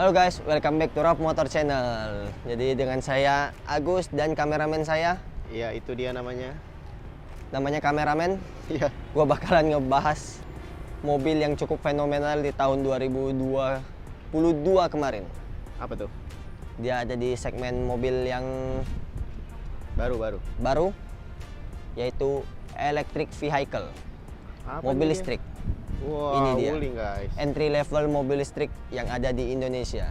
Halo guys, welcome back to Rob Motor Channel. Jadi dengan saya Agus dan kameramen saya. Iya, itu dia namanya. Namanya kameramen. Iya. Gua bakalan ngebahas mobil yang cukup fenomenal di tahun 2022 kemarin. Apa tuh? Dia ada di segmen mobil yang baru, yaitu electric vehicle. Apa Mobil ini dia? listrik. Wah, Ini dia. wuling guys. Entry level mobil listrik yang ada di Indonesia.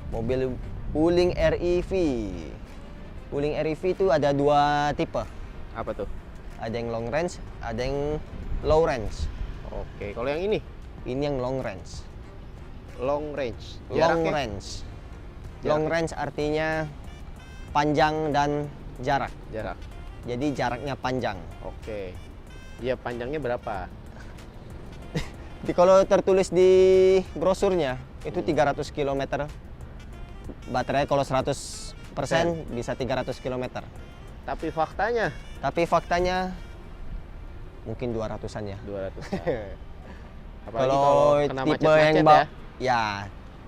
Mobil Wuling REV. Wuling REV itu ada dua tipe. Apa tuh? Ada yang long range, ada yang low range. Oke, kalau yang ini Ini yang long range. long range. Long Jaraknya? range. Long range artinya panjang dan jarak. Jarak. Jadi jaraknya panjang. Oke. Iya, panjangnya berapa? Kalau tertulis di brosurnya itu 300 km. Baterai kalau 100% bisa 300 km. Tapi faktanya Tapi faktanya mungkin 200-an ya. 200. Apalagi Kalau kena tipe macet-macet yang ya.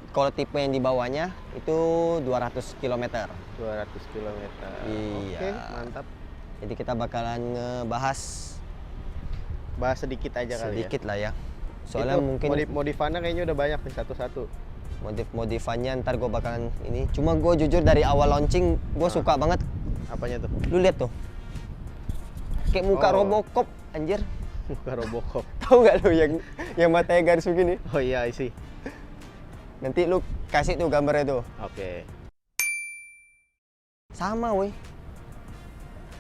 Kalau tipe yang di bawahnya itu 200 km. 200 km. Iya. Oke, mantap. Jadi kita bakalan ngebahas Bahas sedikit aja kali ya. sedikit lah ya. Soalnya Itu mungkin modif-modifannya kayaknya udah banyak nih satu-satu. modif-modifannya ntar gue bakalan ini. Cuma gue jujur dari awal launching gue suka banget. Apanya tuh? Lu lihat tuh. Kayak muka Oh. Robocop anjir. Muka Robocop. Tahu nggak lu yang matanya garis begini? Oh iya, isi. Nanti lu kasih tuh gambarnya tuh. Oke. Sama woi.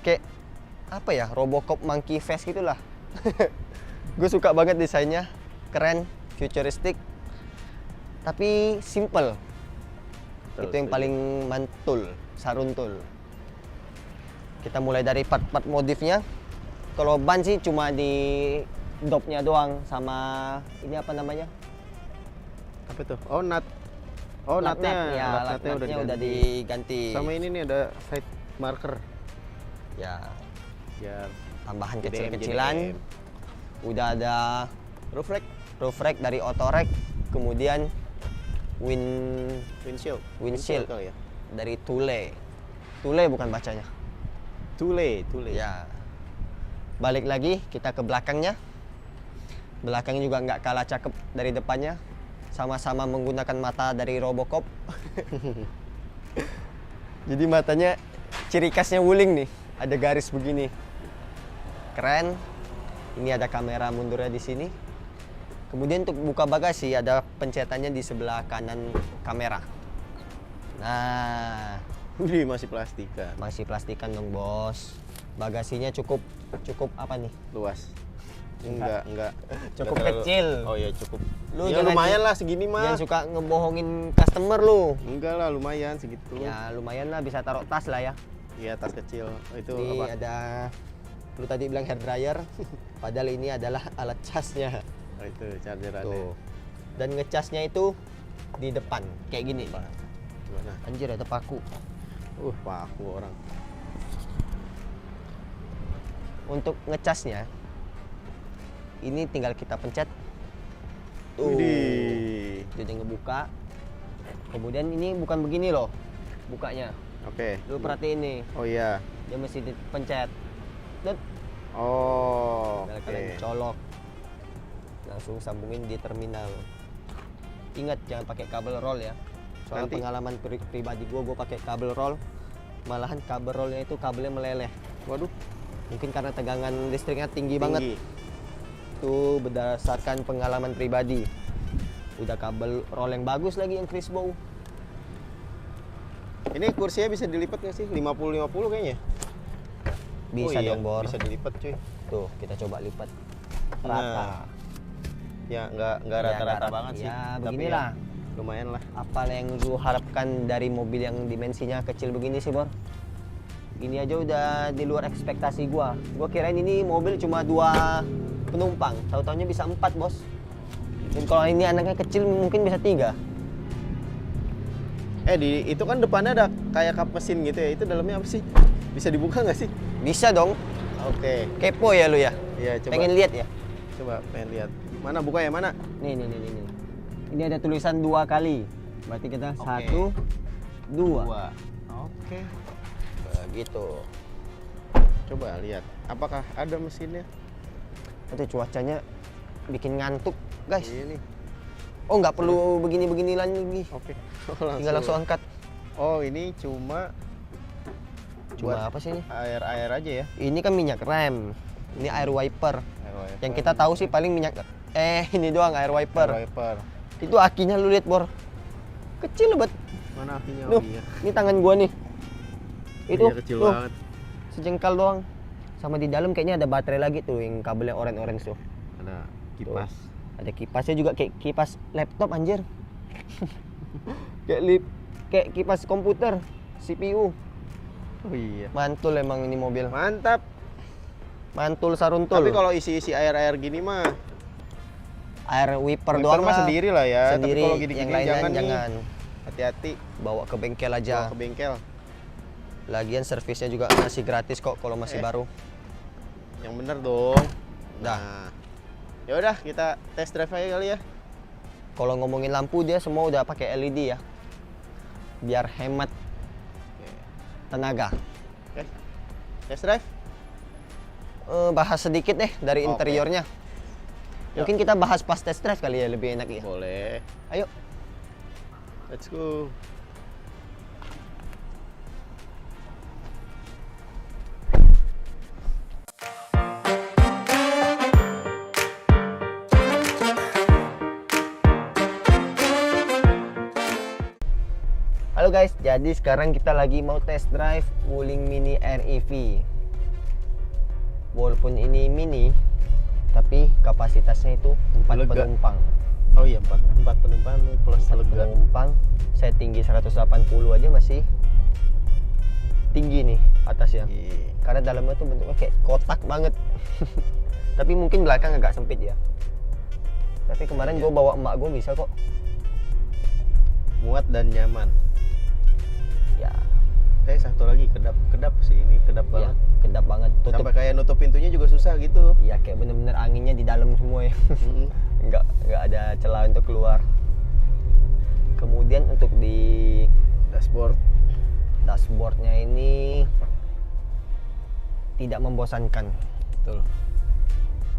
Kayak apa ya? Robocop monkey face gitulah. Gue suka banget desainnya. Keren, futuristik. Tapi simple. Itu yang paling mantul, saruntul. Kita mulai dari part-part modifnya. Kalau ban sih cuma di dopnya doang sama ini apa namanya? Apa tuh? Oh, nut. Oh, nutnya. Ya, Nutnya udah diganti. Sama ini nih ada side marker. Ya, Biar tambahan JDM, kecil-kecilan. JDM. Udah ada roof rack dari Autorec, kemudian Windshield. Windshield. kali ya. dari Thule bukan bacanya. Thule. Ya, balik lagi kita ke belakangnya. Belakangnya juga nggak kalah cakep dari depannya, sama-sama menggunakan mata dari Robocop. Jadi matanya ciri khasnya Wuling nih, ada garis begini, keren. Ini ada kamera mundurnya di sini. Kemudian untuk buka bagasi ada pencetannya di sebelah kanan kamera. Nah, Wih, masih plastikan. masih plastikan dong bos. Bagasinya cukup apa nih? Luas. Enggak. Cukup Enggak terlalu- kecil. Oh iya, cukup. Lu Ya jangan- lumayan lah segini mah. Jangan suka ngebohongin customer lu. Enggak lah, lumayan segitu. Ya lumayan lah, bisa taruh tas lah ya. Iya, tas kecil. Itu Ini apa? ada, lu tadi bilang hair dryer, padahal ini adalah alat casnya. Oh, itu chargerannya. Tuh. Dan ngecasnya itu di depan kayak gini. Gimana? Anjir ada paku. Paku orang. Untuk ngecasnya ini tinggal kita pencet. Tuh. Widih. Jadi ngebuka. Kemudian ini bukan begini loh bukanya. Oke. Lu perhatiin nih, Oh iya. dia mesti dipencet. Dut. Oh, Tinggal oke. kalian colok. Langsung sambungin di terminal. Ingat jangan pakai kabel roll ya. Soal Nanti- pengalaman pribadi gue pakai kabel roll. Malahan kabel rollnya itu kabelnya meleleh. Waduh, Mungkin karena tegangan listriknya tinggi banget. Itu berdasarkan pengalaman pribadi. Udah kabel roll yang bagus lagi yang Crispo. Ini kursinya bisa dilipat nggak sih? 50-50 kayaknya. Bisa Oh iya, dong Bor. bisa dilipat cuy. Tuh kita coba lipat. Nah, Rata. Ya nggak Ya, rata-rata nggak banget sih. Ya Tapi beginilah. lumayan lah. Apa yang lu harapkan dari mobil yang dimensinya kecil begini sih Bor? Ini aja udah di luar ekspektasi gua. Gua kirain ini mobil cuma 2 penumpang, tahu-taunya bisa 4, Bos. Dan kalau ini anaknya kecil mungkin bisa 3. Itu kan depannya ada kayak kap mesin gitu ya. Itu dalamnya apa sih? Bisa dibuka nggak sih? Bisa dong. Oke. Kepo ya lu ya? Iya, coba. Pengen lihat ya? Coba pengen lihat. Mana buka ya, mana? Nih. Ini ada tulisan 2 kali. Berarti kita Oke. 1, 2. Oke. Begitu. Coba lihat. Apakah ada mesinnya? Itu cuacanya bikin ngantuk, guys. Ini. Oh, nggak perlu begini-begini lagi. Oke. Tinggal langsung angkat. Oh, ini cuma buat Cuma apa sih ini? air aja ya. Ini kan minyak rem. Ini air wiper. Air wiper. Yang kita tahu sih paling minyak ini doang air wiper. Air wiper. Itu akinya lu lihat, Bor. Kecil banget. Mana apinya? Duh, Oh iya. ini tangan gua nih. Itu Iya, kecil tuh, banget. sejengkal doang. Sama di dalam kayaknya ada baterai lagi tuh yang kabelnya orange tuh. Ada kipas. Ada kipasnya juga kayak kipas laptop anjir. Kayak kipas komputer, CPU. Oh iya. Mantul emang ini mobil. Mantap. Mantul saruntul. Tapi kalau isi-isi air gini mah air wiper wiper doang mah lah. sendiri lah ya. Sendiri, Tapi kalau gini-gini yang lainnya jangan. jangan. Hati-hati. Bawa ke bengkel Bawa aja. ke bengkel. Lagian servisnya juga masih gratis kok kalau masih baru. Yang bener dong. Dah. Nah. Ya udah kita test drive aja kali ya. Kalau ngomongin lampu dia semua udah pakai LED ya. Biar hemat tenaga. Oke. Test drive. Bahas sedikit deh dari Oke. interiornya. Yuk. Mungkin kita bahas pas test drive kali ya, lebih enak ya. Boleh. Ayo. Let's go. Halo guys, jadi sekarang kita lagi mau test drive Wuling Mini REV. Walaupun ini mini, tapi kapasitasnya itu 4 Lega. penumpang. Oh iya, 4 penumpang plus 4 lega. penumpang, saya tinggi 180 aja masih tinggi nih atasnya. Iya. Karena dalamnya tuh bentuknya kayak kotak banget. Tapi mungkin belakang agak sempit ya. Tapi kemarin gue bawa emak gue bisa kok. Muat dan nyaman. Ya, Satu lagi kedap sih ini, kedap ya banget. kedap banget. Tutup. Sampai kayak nutup pintunya juga susah gitu. Ya kayak bener-bener anginnya di dalam semua ya. Mm-mm. nggak ada celah untuk keluar. Kemudian untuk di dashboardnya ini tidak membosankan, Betul.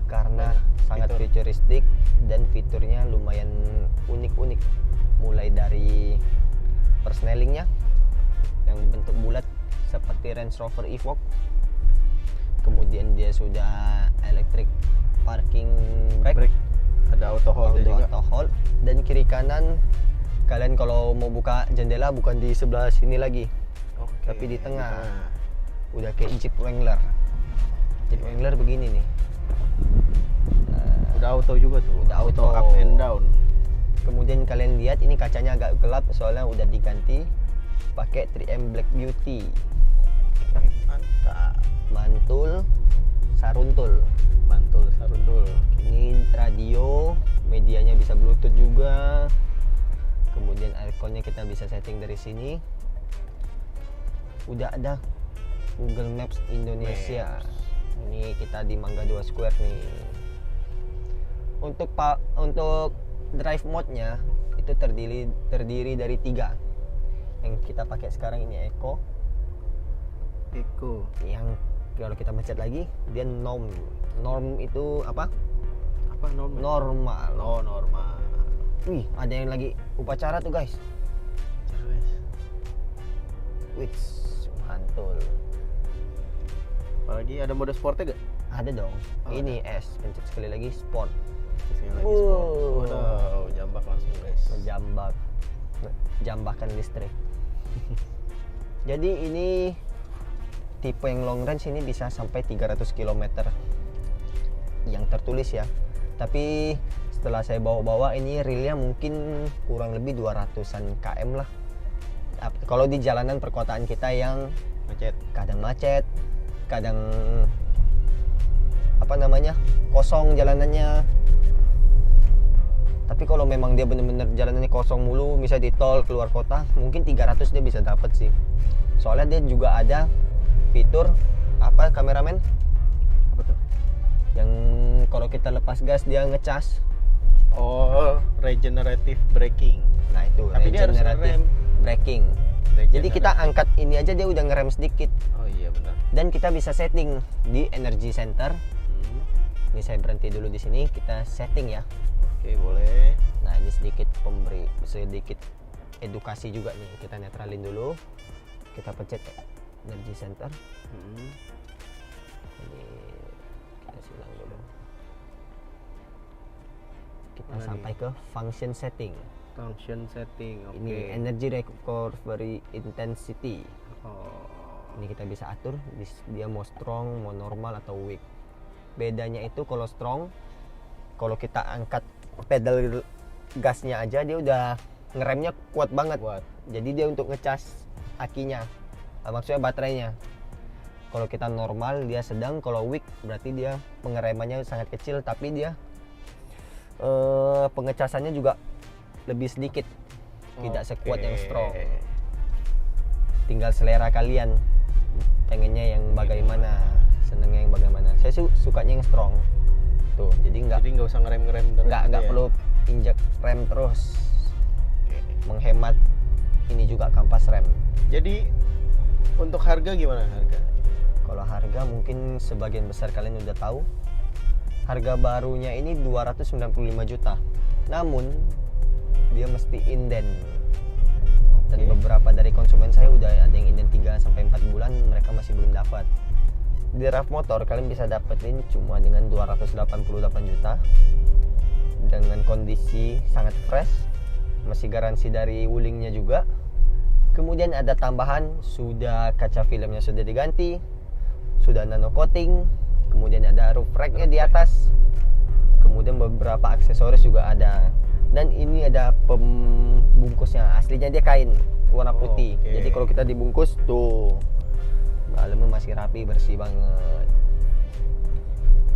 karena Banyak sangat fitur. futuristik dan fiturnya lumayan unik-unik. Mulai dari persnelingnya yang bentuk bulat seperti Range Rover Evoque. Kemudian dia sudah electric parking brake. Ada auto hold juga. Auto hold, dan kiri kanan kalian kalau mau buka jendela bukan di sebelah sini lagi, Oke, tapi di tengah. Udah kayak Jeep Wrangler. Jeep Wrangler begini nih. Udah auto juga tuh. Udah auto. Up and down. Kemudian kalian lihat ini kacanya agak gelap soalnya udah diganti pakai 3M Black Beauty. Mantap. Mantul saruntul. Mantul saruntul. Ini radio, medianya bisa Bluetooth juga. Kemudian ikonnya kita bisa setting dari sini. Udah ada Google Maps Indonesia. Ini kita di Mangga 2 Square nih. Untuk drive mode-nya itu terdiri dari 3. Yang kita pakai sekarang ini Eco. Yang kalau kita mencet lagi dia norm. Norm itu apa? Apa normal? Normal. Oh, normal. Wih, ada yang lagi upacara tuh guys. Terus. Wih, mantul. Apalagi ada mode sportnya gak? Ada dong. Oh, Ini S, pencet sekali lagi sport. Sekali lagi Wow. sport. Waduh, jambak langsung guys. Jambakan listrik. Jadi ini tipe yang long range ini bisa sampai 300 km yang tertulis ya. Tapi setelah saya bawa-bawa ini realnya mungkin kurang lebih 200-an km lah. Kalau di jalanan perkotaan kita yang Macet. kadang apa namanya, kosong jalanannya. Tapi kalau memang dia bener-bener jalanannya kosong mulu, misalnya di tol keluar kota, mungkin 300 dia bisa dapat sih. Soalnya dia juga ada fitur apa, kameramen, Apa tuh? yang kalau kita lepas gas dia ngecas. Oh, regenerative braking. Nah itu Tapi dia harus regenerative ngerem. braking. Jadi kita angkat ini aja dia udah ngerem sedikit. Oh iya benar. Dan kita bisa setting di energy center. Hmm. Ini saya berhenti dulu di sini, kita setting ya. Oke, boleh. Nah ini sedikit sedikit edukasi juga nih. Kita netralin dulu. Kita pencet energy center. Hmm. Ini kita silang dulu. Kita Mana sampai nih? ke function setting. Function setting. Oke. Ini energy recovery intensity. Oh. Ini kita bisa atur dia mau strong, mau normal atau weak. Bedanya itu kalau strong, kalau kita angkat pedal gasnya aja dia udah ngeremnya kuat banget. Kuat. Jadi dia untuk ngecas akinya, maksudnya baterainya. Kalau kita normal dia sedang, kalau weak berarti dia pengeremannya sangat kecil, tapi dia pengecasannya juga lebih sedikit, tidak sekuat yang strong. Tinggal selera kalian, pengennya yang bagaimana, senengnya yang bagaimana. Saya sukanya yang strong tuh, jadi Jadi nggak usah ngerem terus. nggak gitu ya? perlu injek rem terus. Oke. Menghemat ini juga kampas rem. Jadi untuk harga gimana harga? Kalau harga mungkin sebagian besar kalian udah tahu. Harga barunya ini 295 juta. Namun dia mesti inden. Dan Oke. beberapa dari konsumen saya udah ada yang inden 3 sampai 4 bulan, mereka masih belum dapat. Di Raf Motor kalian bisa dapetin cuma dengan 288 juta. Dengan kondisi sangat fresh, masih garansi dari Wulingnya juga. Kemudian ada tambahan, sudah kaca filmnya sudah diganti, sudah nano coating, kemudian ada roof racknya di atas, kemudian beberapa aksesoris juga ada. Dan ini ada pembungkusnya, aslinya dia kain warna putih. Oke. Jadi kalau kita dibungkus tuh dalamnya masih rapi, bersih banget.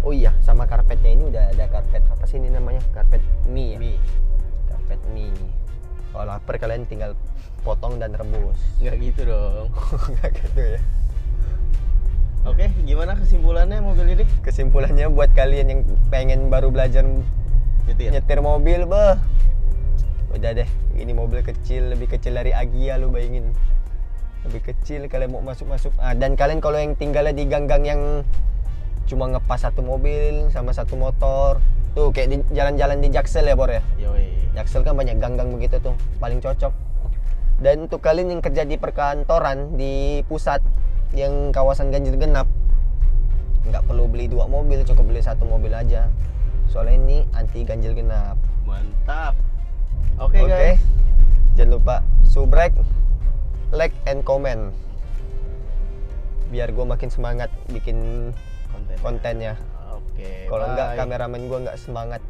Oh iya, sama karpetnya ini udah ada karpet apa sih ini namanya? Karpet mie ya? Mie. Karpet mie. Kalau lapar kalian tinggal potong dan rebus. Nggak gitu dong. Nggak gitu ya. Oke, gimana kesimpulannya mobil ini? Kesimpulannya buat kalian yang pengen baru belajar Nyetir. nyetir mobil, beh, udah deh, ini mobil kecil, lebih kecil dari Agia, lu bayangin. Lebih kecil, kalian mau masuk-masuk. Dan kalian kalau yang tinggalnya di gang-gang yang cuma ngepas satu mobil sama satu motor, tuh kayak di jalan-jalan di Jaksel ya, Bor ya. Yoi. Jaksel kan banyak gang-gang begitu tuh, paling cocok. Dan untuk kalian yang kerja di perkantoran di pusat yang kawasan ganjil genap, nggak perlu beli 2 mobil, cukup beli 1 mobil aja. Soalnya ini anti ganjil genap. Mantap. Oke Oke, guys. jangan lupa subrek, like, and comment. Biar gue makin semangat bikin kontennya. Oke. Kalau enggak bye. kameramen gue nggak semangat.